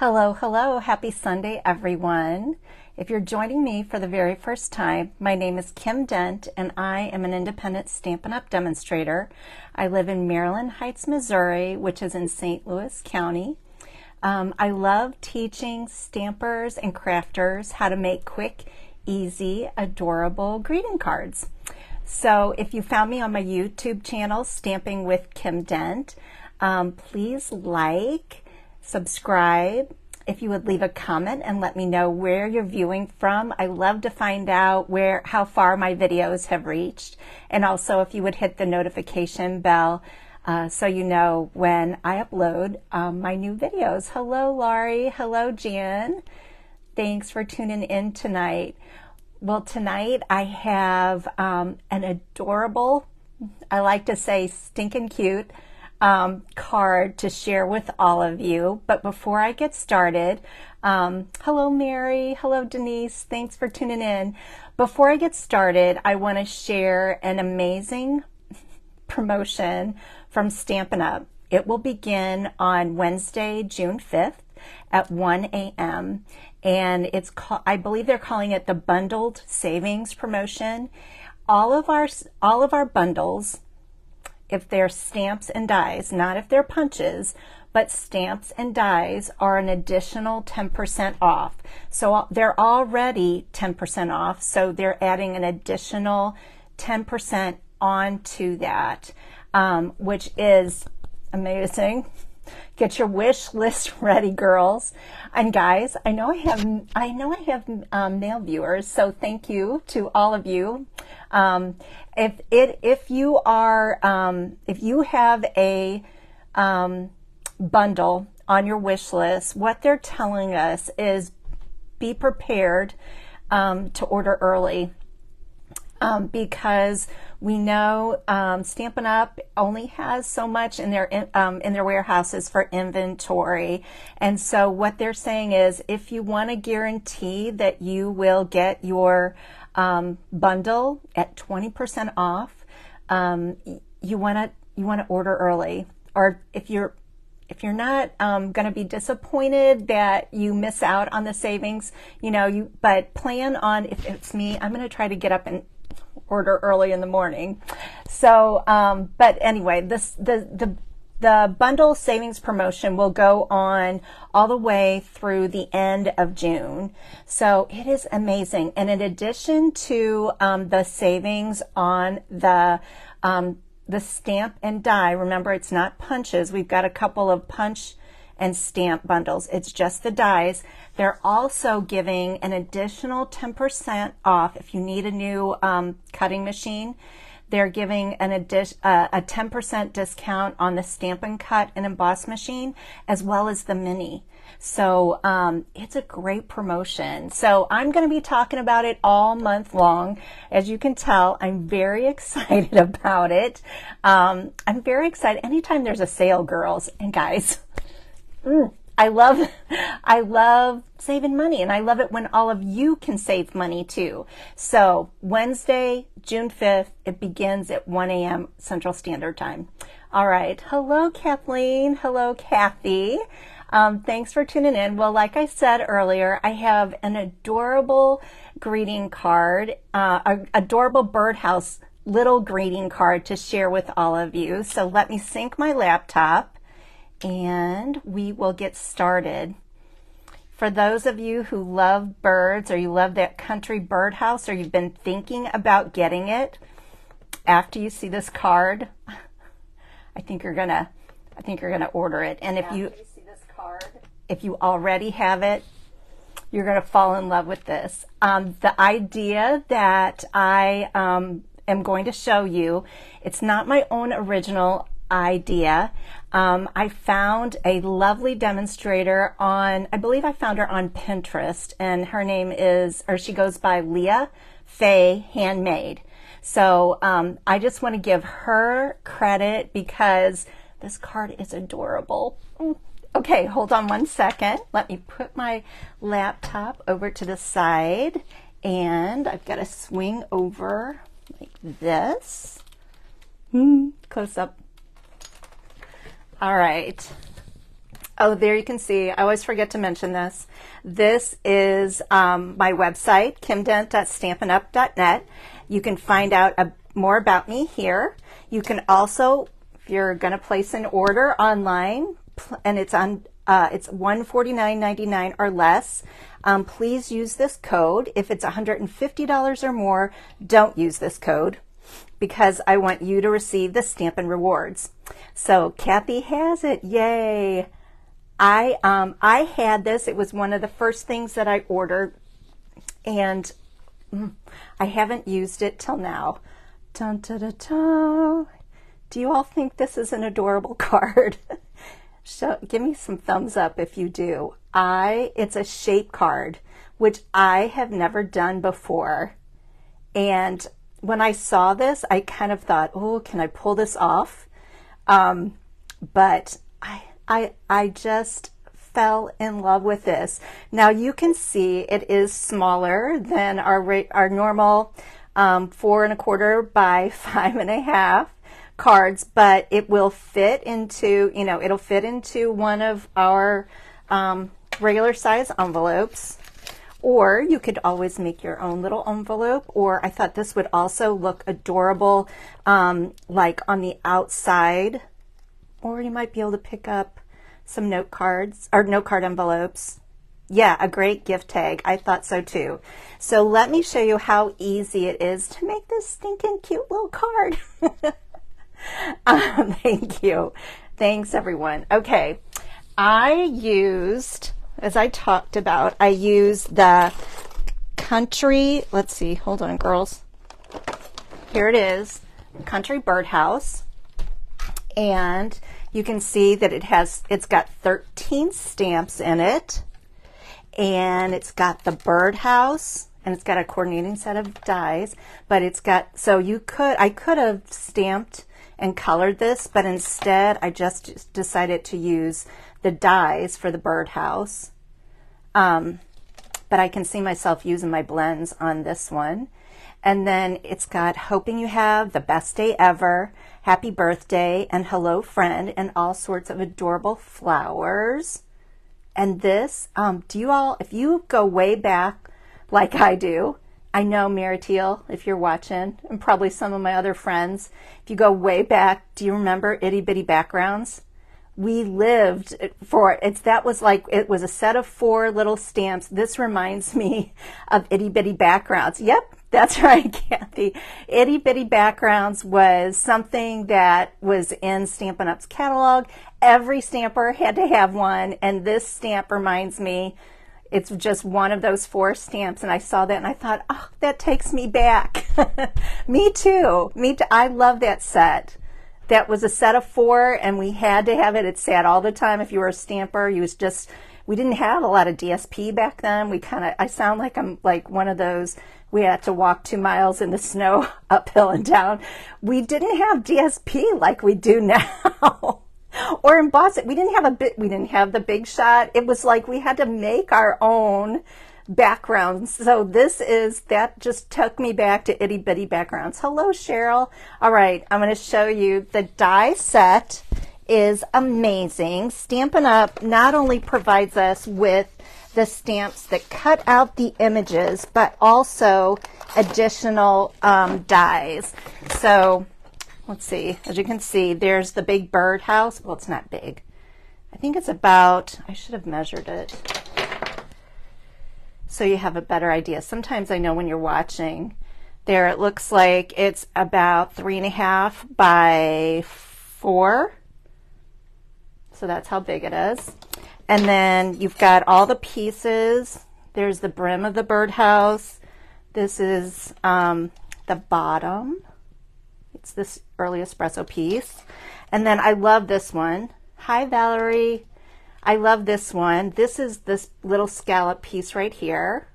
Hello, hello. Happy Sunday, everyone. If you're joining me for the very first time, my name is Kim Dent, and I am an independent Stampin' Up! Demonstrator. I live in Maryland Heights, Missouri, which is in St. Louis County. I love teaching stampers and crafters how to make quick, easy, adorable greeting cards. So if you found me on my YouTube channel, Stamping with Kim Dent, please like, subscribe. If you would leave a comment and let me know where you're viewing from. I love to find out how far my videos have reached. And also if you would hit the notification bell so you know when I upload my new videos. Hello, Laurie. Hello, Jan. Thanks for tuning in tonight. Well, tonight I have an adorable, I like to say stinking cute, card to share with all of you. But before I get started, hello Mary, hello Denise, thanks for tuning in. Before I get started, I want to share an amazing promotion from Stampin' Up. It will begin on Wednesday, June 5th at 1 a.m. and I believe they're calling it the Bundled Savings Promotion. All of our bundles, if they're stamps and dies, not if they're punches, but stamps and dies, are an additional 10% off. So they're already 10% off, so they're adding an additional 10% onto that, which is amazing. Get your wish list ready, girls and guys. I know I have male viewers, so thank you to all of you. If you have a bundle on your wish list, what they're telling us is be prepared to order early. Because we know Stampin' Up! Only has so much in their warehouses for inventory. And so what they're saying is if you want to guarantee that you will get your bundle at 20% off, you want to order early. Or if you're not going to be disappointed that you miss out on the savings, but plan on, if it's me, I'm going to try to get up and order early in the morning. So, but anyway, the bundle savings promotion will go on all the way through the end of June. So it is amazing. And in addition to the savings on the stamp and die, remember it's not punches. We've got a couple of punch and stamp bundles. It's just the dies. They're also giving an additional 10% off if you need a new cutting machine. They're giving a 10% discount on the Stampin' Cut and Emboss machine, as well as the mini. So it's a great promotion. So I'm going to be talking about it all month long. As you can tell, I'm very excited about it. I'm very excited. Anytime there's a sale, girls and guys, I love saving money, and I love it when all of you can save money too. So Wednesday, June 5th, it begins at 1 a.m. Central Standard Time. All right. Hello, Kathleen. Hello, Kathy. Thanks for tuning in. Well, like I said earlier, I have an adorable greeting card, adorable birdhouse little greeting card to share with all of you. So let me sync my laptop and we will get started. For those of you who love birds, or you love that Country Birdhouse, or you've been thinking about getting it, after you see this card, I think you're gonna order it. And if you see this card, if you already have it, you're gonna fall in love with this. The idea that I am going to show you, it's not my own original idea. I found a lovely demonstrator I believe I found her on Pinterest, and her name is, or she goes by Leah Faye Handmade. So I just want to give her credit because this card is adorable. Okay, hold on one second. Let me put my laptop over to the side, and I've got to swing over like this. Close up. All right. Oh, there you can see. I always forget to mention this. This is my website, kimdent.stampinup.net. You can find out more about me here. You can also, if you're going to place an order online, and it's $149.99 or less, please use this code. If it's $150 or more, don't use this code, because I want you to receive the Stampin' Rewards. So Kathy has it. Yay! I had this. It was one of the first things that I ordered, and I haven't used it till now. Dun, dun, dun, dun. Do you all think this is an adorable card? Give me some thumbs up if you do. It's a shape card, which I have never done before. And when I saw this, I kind of thought, oh, can I pull this off? But I just fell in love with this. Now you can see it is smaller than our normal 4 1/4 by 5 1/2 cards, but it will fit into, it'll fit into one of our regular size envelopes. Or you could always make your own little envelope, or I thought this would also look adorable like on the outside, or you might be able to pick up some note cards or note card envelopes. Yeah, a great gift tag. I thought so too. So let me show you how easy it is to make this stinking cute little card. Thank you. Thanks everyone. Okay, I used, as I talked about, I used the Country, let's see, hold on girls. Here it is, Country Birdhouse. And you can see that it's got 13 stamps in it, and it's got the birdhouse, and it's got a coordinating set of dies, but it's got, so I could have stamped and colored this, but instead I just decided to use the dies for the birdhouse. But I can see myself using my blends on this one. And then it's got hoping you have the best day ever, happy birthday, and hello friend, and all sorts of adorable flowers. And this, if you go way back like I do, I know Mariteal, if you're watching, and probably some of my other friends, if you go way back, do you remember Itty Bitty Backgrounds? We lived for it. It was a set of 4 little stamps. This reminds me of Itty Bitty Backgrounds. Yep, that's right, Kathy. Itty Bitty Backgrounds was something that was in Stampin' Up's catalog. Every stamper had to have one, and this stamp reminds me, it's just one of those 4 stamps, and I saw that and I thought, oh, that takes me back. Me too. I love that set. That was a set of 4, and we had to have it. It sat all the time. If you were a stamper, we didn't have a lot of DSP back then. I sound like I'm like one of those, we had to walk 2 miles in the snow uphill and down. We didn't have DSP like we do now. Or in Boston, we didn't have the big shot. It was like we had to make our own backgrounds. So that just took me back to Itty Bitty Backgrounds. Hello, Cheryl. All right, I'm going to show you the die set is amazing. Stampin' Up not only provides us with the stamps that cut out the images, but also additional dies. So let's see, as you can see, there's the big birdhouse. Well, it's not big. I think it's about, I should have measured it, so you have a better idea. Sometimes I know when you're watching there, it looks like it's about 3 1/2 by 4. So that's how big it is. And then you've got all the pieces. There's the brim of the birdhouse. This is the bottom. It's this early espresso piece. And then I love this one. Hi, Valerie. I love this one. This is this little scallop piece right here.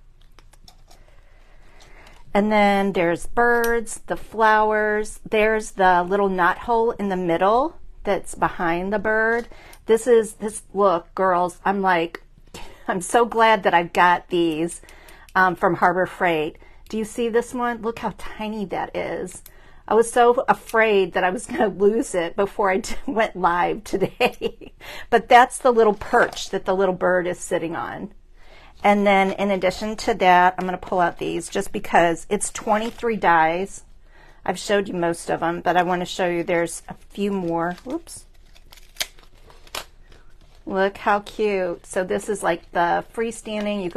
And then there's birds, the flowers. There's the little knot hole in the middle that's behind the bird. Look, girls, I'm so glad that I've got these from Harbor Freight. Do you see this one? Look how tiny that is. I was so afraid that I was going to lose it before I went live today. But that's the little perch that the little bird is sitting on. And then in addition to that, I'm going to pull out these just because it's 23 dies. I've showed you most of them, but I want to show you there's a few more. Whoops. Look how cute. So this is like the freestanding. You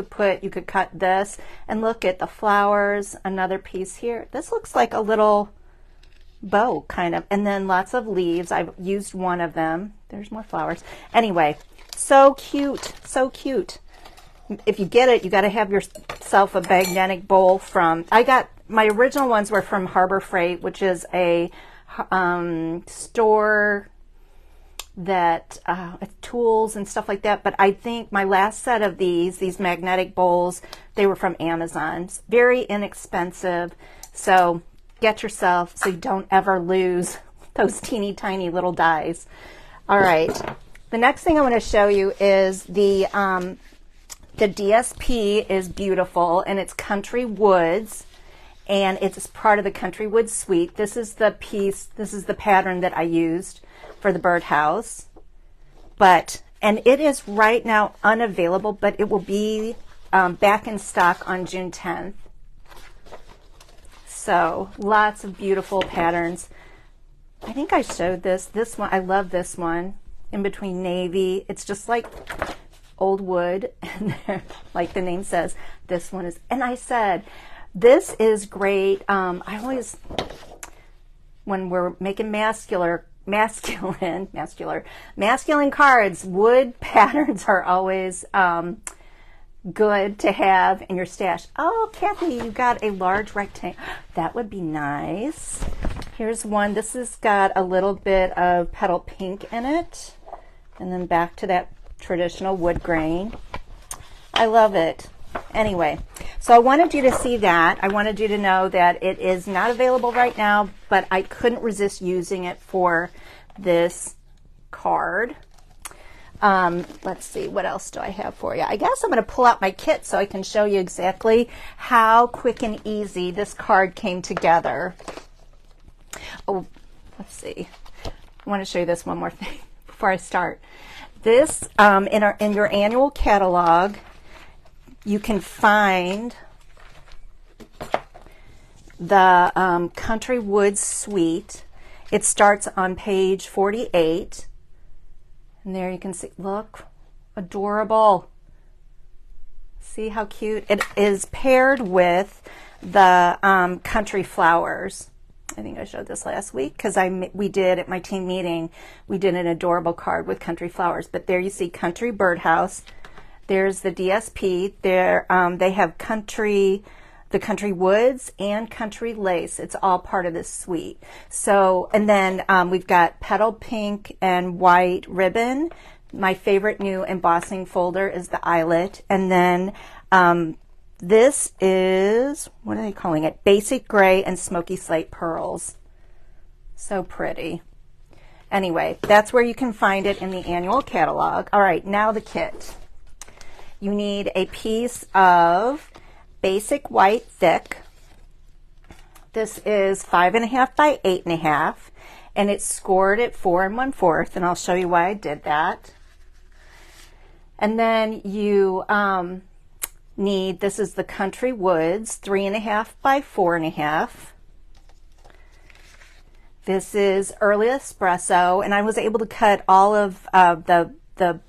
could cut this and look at the flowers, another piece here. This looks like a little bow kind of, and then lots of leaves. I've used one of them. There's more flowers. Anyway, so cute, so cute. If you get it, you got to have yourself a magnetic bowl from, my original ones were from Harbor Freight, which is a store that tools and stuff like that. But I think my last set of these magnetic bowls, they were from Amazon. It's very inexpensive. So get yourself so you don't ever lose those teeny tiny little dies. All right. The next thing I want to show you is the DSP is beautiful, and it's Country Woods, and it's part of the Country Woods suite. This is the piece, this is the pattern that I used for the birdhouse. And it is right now unavailable, but it will be back in stock on June 10th. So lots of beautiful patterns. I think I showed this one. I love this one, in between navy. It's just like old wood, and like the name says, this one is, and I said, this is great. I always, when we're making masculine cards, wood patterns are always good to have in your stash. Oh, Kathy, you got a large rectangle. That would be nice. Here's one. This has got a little bit of petal pink in it, and then back to that traditional wood grain. I love it. Anyway, so I wanted you to see that. I wanted you to know that it is not available right now, but I couldn't resist using it for this card. Let's see, what else do I have for you? I guess I'm going to pull out my kit so I can show you exactly how quick and easy this card came together. Oh, let's see. I want to show you this one more thing before I start. This, in your annual catalog, you can find the Country Woods Suite. It starts on page 48. And there you can see, look, adorable. See how cute? It is paired with the country flowers. I think I showed this last week because we did at my team meeting, we did an adorable card with country flowers. But there you see Country Birdhouse. There's the DSP. There they have the Country Woods and Country Lace. It's all part of this suite. So, and then we've got petal pink and white ribbon. My favorite new embossing folder is the eyelet. And then this is, what are they calling it? Basic Gray and Smoky Slate Pearls. So pretty. Anyway, that's where you can find it in the annual catalog. All right, now the kit. You need a piece of basic white thick. This is 5.5 by 8.5, and it's scored at 4 1/4, and I'll show you why I did that. And then you need, this is the Country Woods, 3.5 by 4.5. This is Early Espresso, and I was able to cut all of the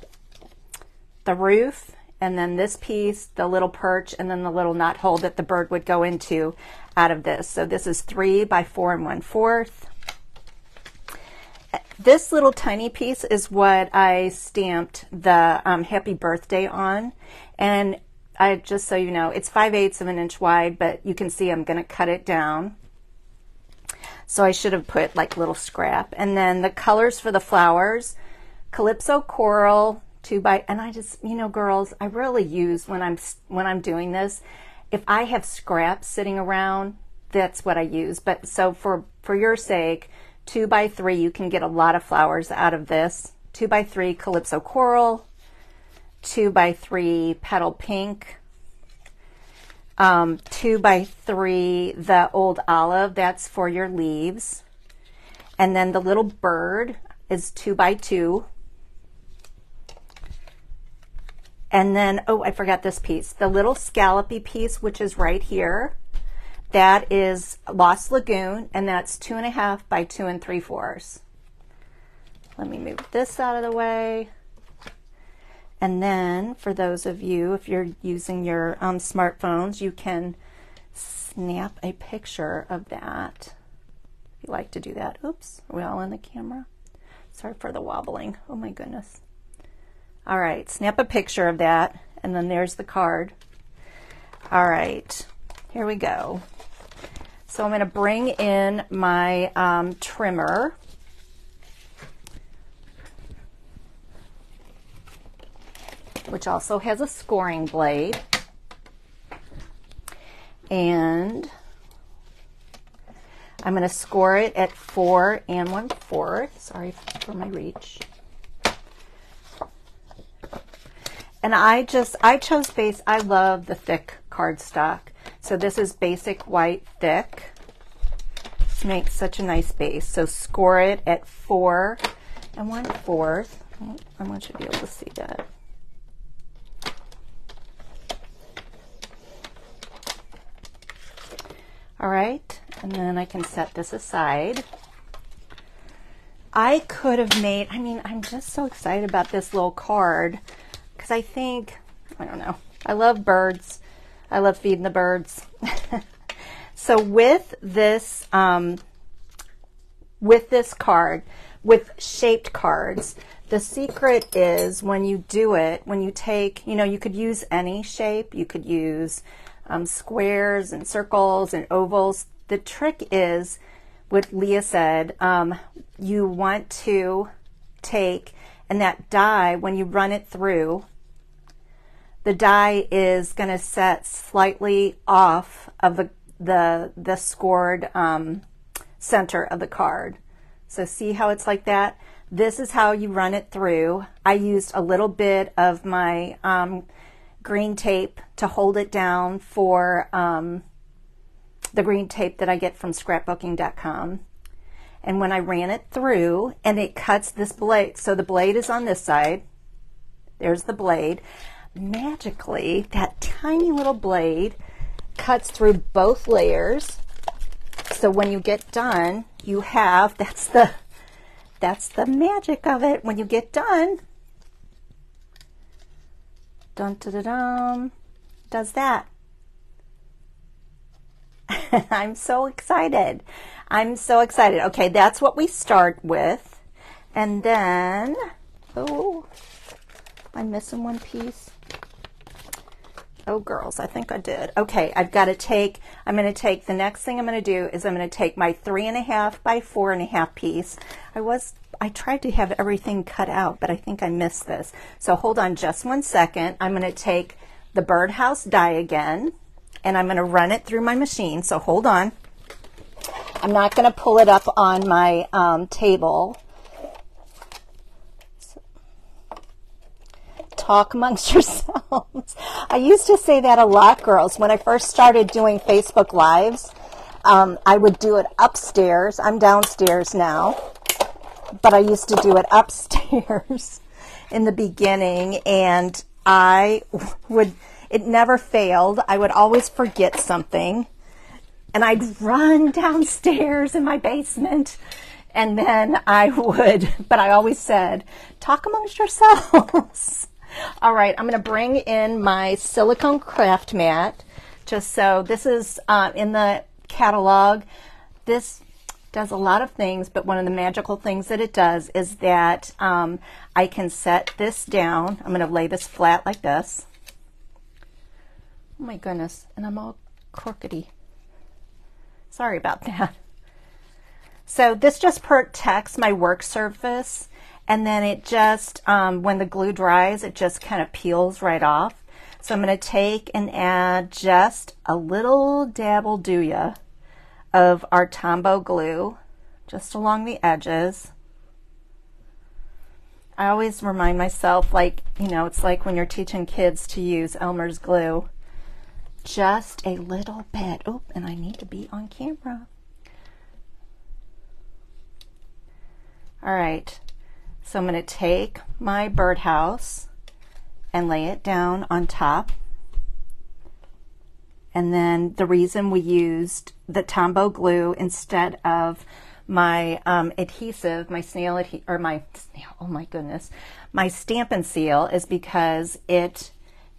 roof, and then this piece, the little perch, and then the little knot hole that the bird would go into out of this. So this is 3 by 4 1/4. This little tiny piece is what I stamped the happy birthday on. And just so you know, it's 5/8 of an inch wide, but you can see I'm going to cut it down. So I should have put like little scrap. And then the colors for the flowers, Calypso Coral, 2 by, and I just, you know, girls, I really use when I'm doing this, if I have scraps sitting around, that's what I use. But so for your sake, 2 by 3, you can get a lot of flowers out of this. 2 by 3 Calypso Coral, 2 by 3 Petal Pink, 2x3, the old olive, that's for your leaves. And then the little bird is 2x2. And then, oh, I forgot this piece. The little scallopy piece, which is right here, that is Lost Lagoon, and that's 2.5 by 2 3/4. Let me move this out of the way. And then for those of you, if you're using your smartphones, you can snap a picture of that. If you like to do that. Oops, are we all in the camera? Sorry for the wobbling. Oh my goodness. All right, snap a picture of that, and then there's the card. All right, here we go. So I'm going to bring in my trimmer. Which also has a scoring blade. And I'm going to score it at 4 1/4. Sorry for my reach. And I chose base. I love the thick cardstock. So this is basic white thick. This makes such a nice base. So score it at 4 1/4. I want you to be able to see that. All right, and then I can set this aside. I could have made, I'm just so excited about this little card because I don't know, I love birds. I love feeding the birds. So with this card, with shaped cards, the secret is when you do it, when you take, you could use any shape. You could use squares and circles and ovals. The trick is, what Leah said, you want to take, and that die, when you run it through, the die is going to set slightly off of the scored center of the card. So see how it's like that? This is how you run it through. I used a little bit of my green tape to hold it down for the green tape that I get from scrapbooking.com. And when I ran it through, and it cuts this blade, so the blade is on this side, there's the blade. Magically, that tiny little blade cuts through both layers. So when you get done, you have, that's the magic of it. When you get done, dun da da dum, does that. I'm so excited. I'm so excited. Okay, that's what we start with. And then, oh, I'm missing one piece. Oh, girls, I think I did. Okay, I'm going to take, the next thing I'm going to do is I'm going to take my 3.5 by 4.5 piece. I tried to have everything cut out, but I think I missed this. So hold on just one second. I'm going to take the birdhouse die again, and I'm going to run it through my machine. So hold on. I'm not going to pull it up on my table. Talk amongst yourselves. I used to say that a lot, girls. When I first started doing Facebook Lives, I would do it upstairs. I'm downstairs now, but I used to do it upstairs in the beginning, and it never failed. I would always forget something, and I'd run downstairs in my basement, and then but I always said, talk amongst yourselves. All right, I'm going to bring in my silicone craft mat. Just so, this is in the catalog. This does a lot of things, but one of the magical things that it does is that I can set this down. I'm going to lay this flat like this. Oh my goodness, and I'm all crookedy. Sorry about that. So this just protects my work surface. And then it just, when the glue dries, it just kind of peels right off. So I'm going to take and add just a little dabble-do-ya of our Tombow glue just along the edges. I always remind myself, it's like when you're teaching kids to use Elmer's glue. just a little bit. Oh, and I need to be on camera. All right, so I'm going to take my birdhouse and lay it down on top. And then the reason we used the Tombow glue instead of my adhesive, my snail oh my goodness, my Stampin' Seal, is because it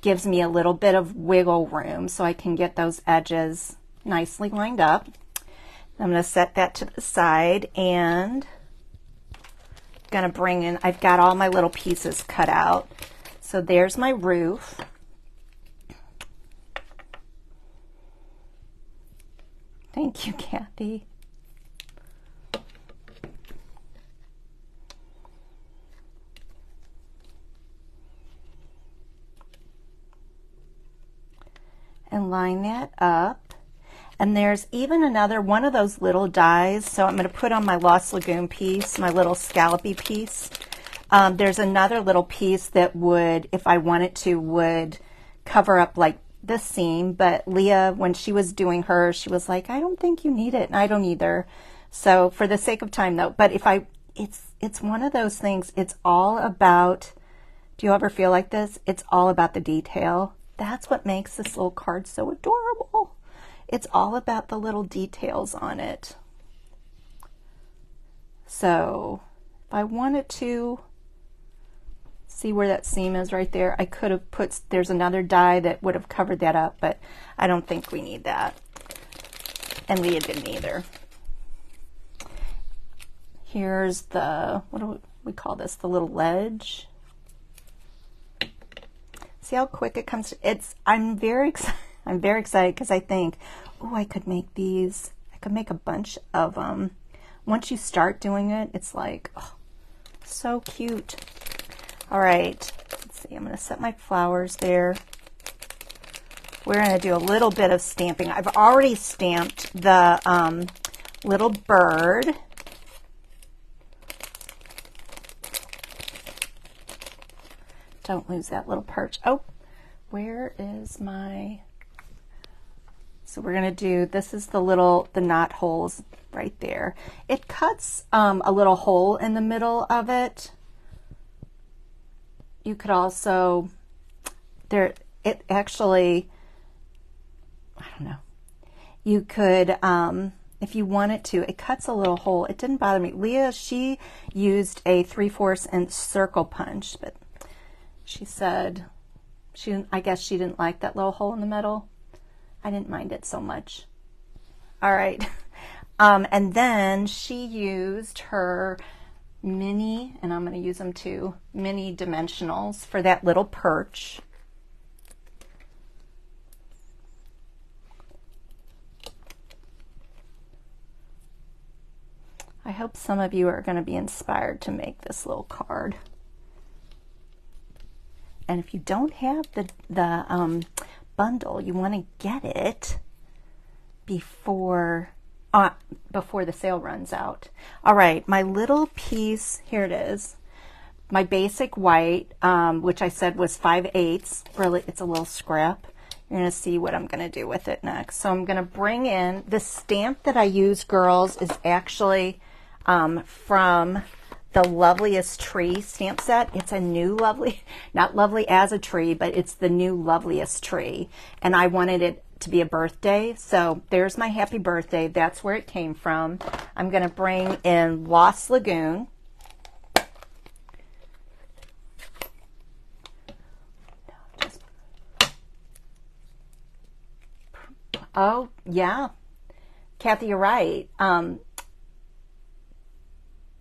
gives me a little bit of wiggle room so I can get those edges nicely lined up. I'm going to set that to the side and going to bring in, I've got all my little pieces cut out. So there's my roof. Thank you, Kathy. And line that up. And there's even another one of those little dies. So I'm going to put on my Lost Lagoon piece, my little scallopy piece. There's another little piece that would, if I wanted to, would cover up like the seam. But Leah, when she was doing hers, she was like, I don't think you need it. And I don't either. So for the sake of time though, but if it's one of those things, it's all about, do you ever feel like this? It's all about the detail. That's what makes this little card so adorable. It's all about the little details on it. So if I wanted to see where that seam is right there, I could have put, there's another die that would have covered that up, but I don't think we need that. And Leah didn't either. Here's the, what do we call this? The little ledge. See how quick it comes? I'm very excited because I think, oh, I could make these. I could make a bunch of them. Once you start doing it, it's like, oh, so cute. All right, let's see. I'm going to set my flowers there. We're going to do a little bit of stamping. I've already stamped the little bird. Don't lose that little perch. Oh, where is my, so we're going to do, this is the knot holes right there. It cuts a little hole in the middle of it. You could also, it actually, I don't know. You could, if you wanted to, it cuts a little hole. It didn't bother me. Leah, she used a 3/4 inch circle punch, but she said I guess she didn't like that little hole in the middle. I didn't mind it so much. All right. And then she used her mini, and I'm going to use them too, mini dimensionals for that little perch. I hope some of you are going to be inspired to make this little card. And if you don't have the bundle, you want to get it before the sale runs out. All right, my little piece, here it is. My basic white, which I said was 5/8. Really, it's a little scrap. You're going to see what I'm going to do with it next. So I'm going to bring in, the stamp that I use, girls, is actually from the Loveliest Tree stamp set. It's a new lovely, not lovely as a tree, but it's the new Loveliest Tree. And I wanted it to be a birthday. So there's my happy birthday. That's where it came from. I'm going to bring in Lost Lagoon. Oh, yeah. Kathy, you're right.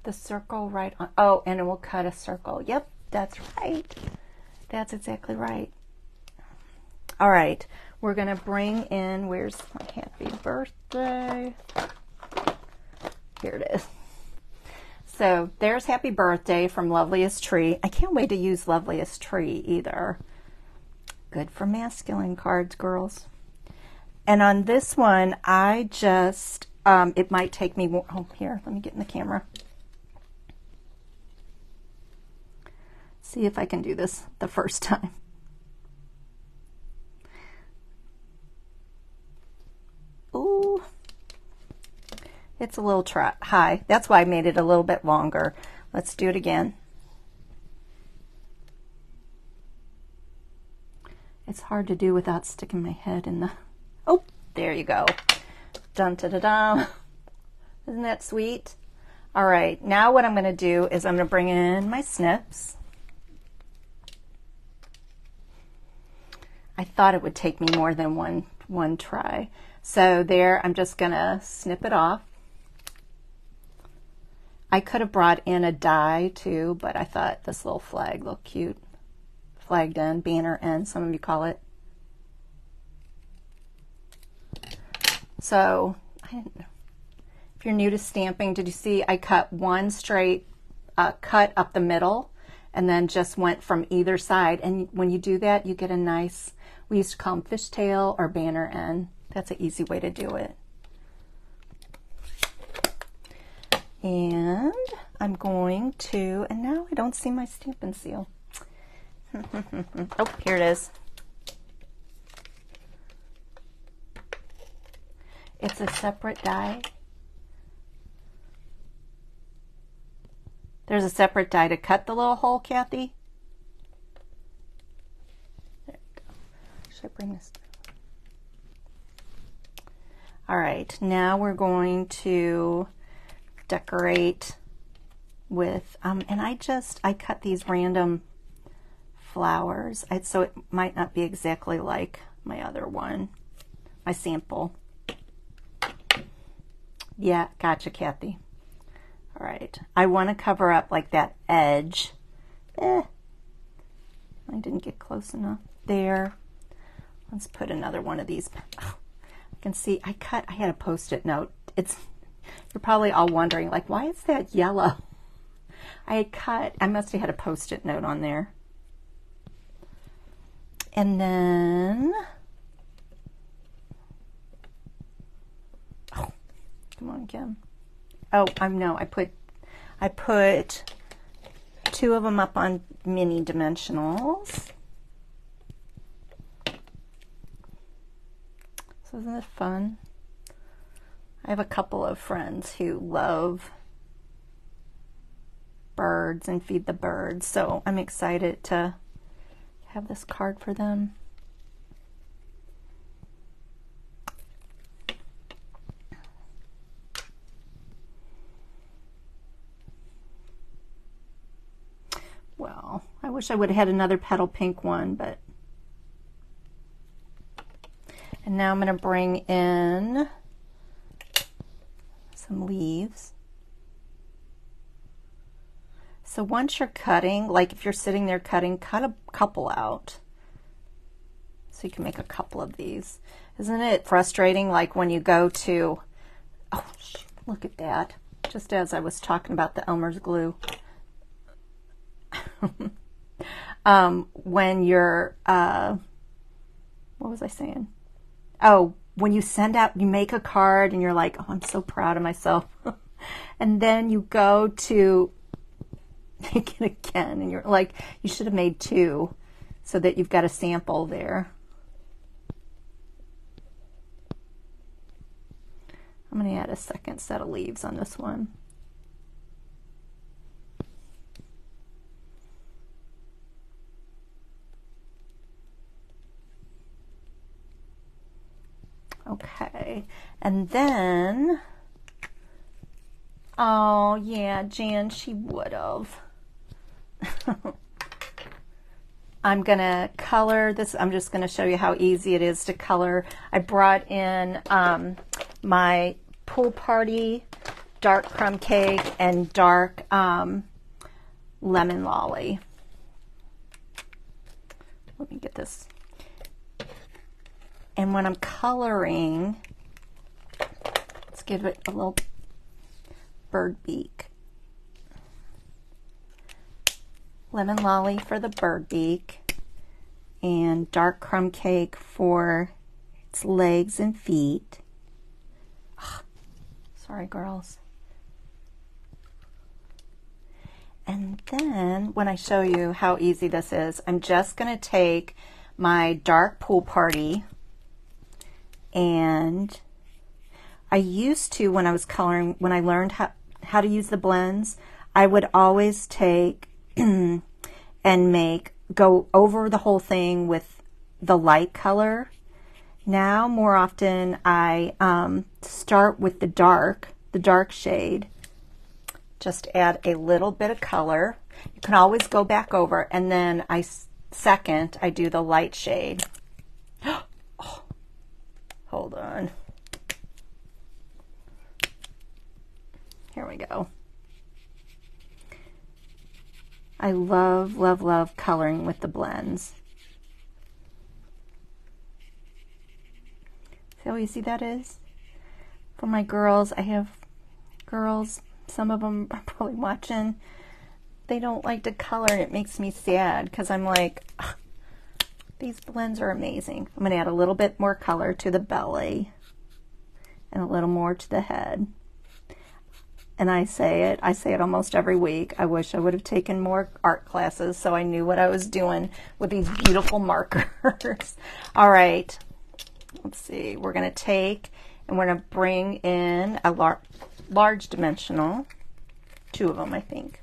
The circle right on, oh, and it will cut a circle. Yep, that's right. That's exactly right. All right, we're going to bring in, where's my happy birthday? Here it is. So there's happy birthday from Loveliest Tree. I can't wait to use Loveliest Tree either. Good for masculine cards, girls. And on this one, I just, it might take me, oh, here, let me get in the camera. See if I can do this the first time. It's a little high. That's why I made it a little bit longer. Let's do it again. It's hard to do without sticking my head in the... Oh, there you go. Dun da da da. Isn't that sweet? All right, now what I'm going to do is I'm going to bring in my snips. I thought it would take me more than one try. So there, I'm just going to snip it off. I could have brought in a die too, but I thought this little flag looked cute. Flagged end, banner end, some of you call it. So, I didn't know. If you're new to stamping, did you see I cut one straight cut up the middle and then just went from either side? And when you do that, you get a nice, we used to call them fishtail or banner end. That's an easy way to do it. And I'm going to, and now I don't see my Stampin' Seal. Oh, here it is. It's a separate die. There's a separate die to cut the little hole, Kathy. There we go. Should I bring this down? All right, now we're going to decorate with, and I cut these random flowers, so it might not be exactly like my other one, my sample. Yeah, gotcha, Kathy. All right, I want to cover up like that edge. I didn't get close enough there. Let's put another one of these. Oh, I can see I had a Post-it note. You're probably all wondering, like, why is that yellow? I must have had a Post-it note on there. And then, oh, come on, Kim. Oh, I put two of them up on mini dimensionals. So isn't it fun? I have a couple of friends who love birds and feed the birds, so I'm excited to have this card for them. Well, I wish I would have had another petal pink one, but... And now I'm going to bring in some leaves. So once you're cutting, like if you're sitting there cutting, cut a couple out. So you can make a couple of these. Isn't it frustrating, like when you go to, oh, look at that. Just as I was talking about the Elmer's glue. When you're, what was I saying? Oh, when you send out, you make a card and you're like, oh, I'm so proud of myself. And then you go to make it again and you're like, you should have made two so that you've got a sample there. I'm going to add a second set of leaves on this one. Okay, and then, oh yeah, Jan, she would have. I'm gonna color this. I'm just gonna show you how easy it is to color. I brought in my Pool Party dark crumb cake and dark lemon lolly. Let me get this. And when I'm coloring, let's give it a little bird beak. Lemon lolly for the bird beak, and dark crumb cake for its legs and feet. Ugh, sorry, girls. And then when I show you how easy this is, I'm just going to take my dark Pool Party, and I used to, when I was coloring, when I learned how to use the blends, I would always take and go over the whole thing with the light color. Now, more often, I start with the dark shade. Just add a little bit of color. You can always go back over, and then I do the light shade. Oh, hold on. Here we go. I love, love, love coloring with the blends. See how easy that is? For my girls, I have girls, some of them are probably watching. They don't like to color, and it makes me sad because I'm like, ugh, these blends are amazing. I'm going to add a little bit more color to the belly and a little more to the head. And I say it almost every week. I wish I would have taken more art classes so I knew what I was doing with these beautiful markers. All right. Let's see, we're going to take and we're going to bring in a large dimensional, 2 of them, I think.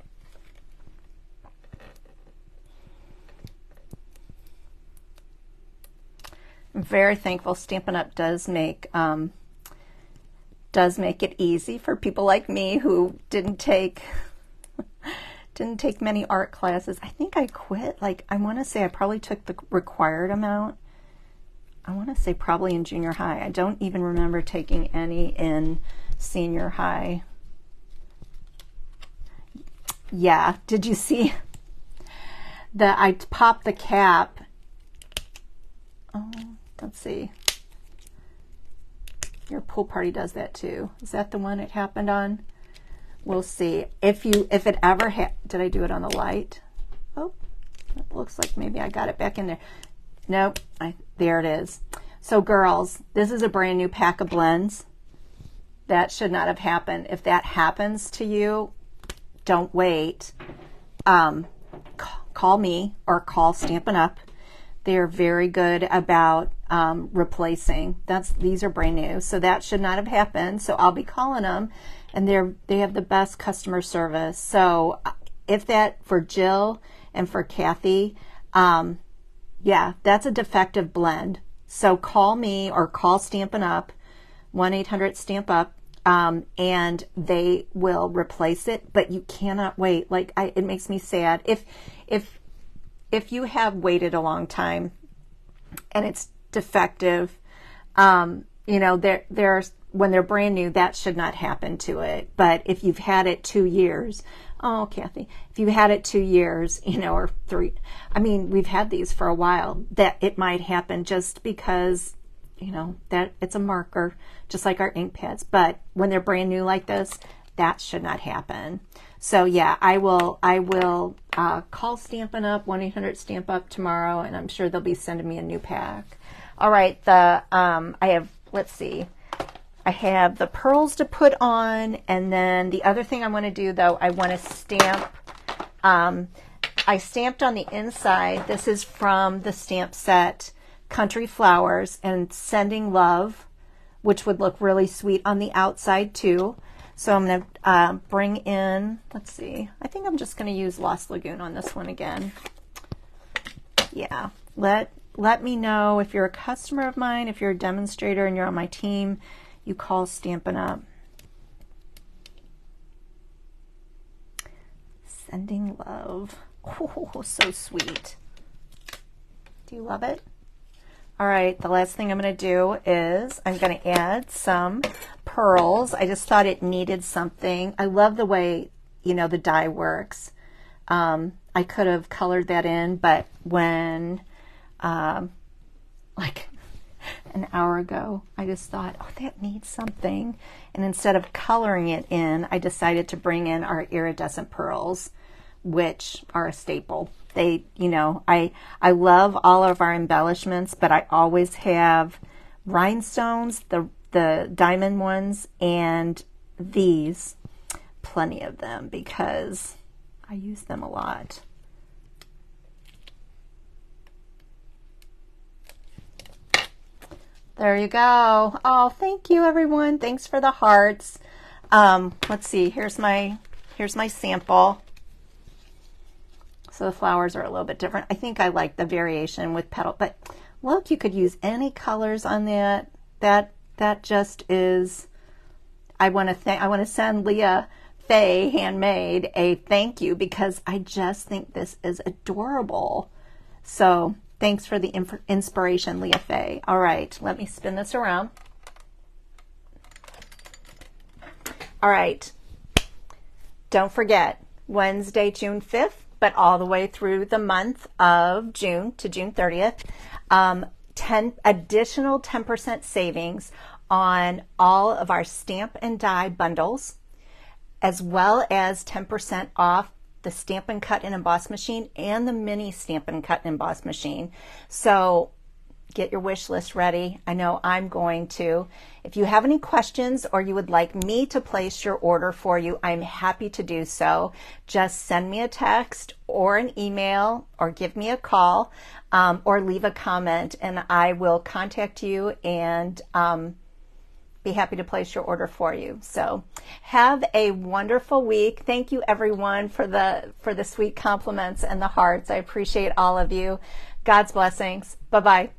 I'm very thankful Stampin' Up! does make it easy for people like me who didn't take many art classes. I think I quit, like, I want to say I probably took the required amount. I want to say probably in junior high. I don't even remember taking any in senior high. Yeah, did you see that I popped the cap? Oh, let's see. Your pool party does that too. Is that the one it happened on? We'll see. If it ever did I do it on the light? Oh, it looks like maybe I got it back in there. Nope, there it is. So girls, this is a brand new pack of blends. That should not have happened. If that happens to you, don't wait. Call me or call Stampin' Up. They're very good about replacing. These are brand new, so that should not have happened. So I'll be calling them, and they have the best customer service. So if that, for Jill and for Kathy, yeah, that's a defective blend. So call me or call Stampin' Up, 1-800-STAMP-UP, and they will replace it. But you cannot wait. Like, it makes me sad. If you have waited a long time and it's defective, you know, there's when they're brand new, that should not happen to it. But if you've had it 2 years, oh, Kathy, if you had it 2 years, you know, or 3, I mean, we've had these for a while, that it might happen just because, you know, that it's a marker, just like our ink pads. But when they're brand new like this, that should not happen. So yeah, I will call Stampin' Up, 1-800-STAMP-UP tomorrow, and I'm sure they'll be sending me a new pack. All right, I have, let's see, I have the pearls to put on, and then the other thing I want to do, though, I want to stamp. I stamped on the inside. This is from the stamp set, Country Flowers and Sending Love, which would look really sweet on the outside, too. So I'm going to bring in, let's see, I think I'm just going to use Lost Lagoon on this one again. Yeah, let me know if you're a customer of mine, if you're a demonstrator and you're on my team, you call Stampin' Up. Sending Love. Oh, so sweet. Do you love it? All right, the last thing I'm going to do is I'm going to add some pearls. I just thought it needed something. I love the way, you know, the die works. I could have colored that in, but when, like an hour ago, I just thought, oh, that needs something. And instead of coloring it in, I decided to bring in our iridescent pearls, which are a staple. They, you know, I love all of our embellishments, but I always have rhinestones, the diamond ones, and these, plenty of them, because I use them a lot. There you go. Oh, thank you, everyone. Thanks for the hearts. Let's see. Here's my sample. So the flowers are a little bit different. I think I like the variation with petal, but look, you could use any colors on that. That just is. I want to send Leah Faye Handmade a thank you because I just think this is adorable. So thanks for the inspiration, Leah Faye. All right, let me spin this around. All right, don't forget, Wednesday, June 5th, but all the way through the month of June to June 30th, 10 additional 10% savings on all of our stamp and die bundles, as well as 10% off the Stampin' Cut and Emboss machine and the mini Stampin' Cut and Emboss machine. So get your wish list ready. I know I'm going to. If you have any questions or you would like me to place your order for you, I'm happy to do so. Just send me a text or an email or give me a call or leave a comment and I will contact you and be happy to place your order for you. So have a wonderful week. Thank you everyone for the sweet compliments and the hearts. I appreciate all of you. God's blessings. Bye-bye.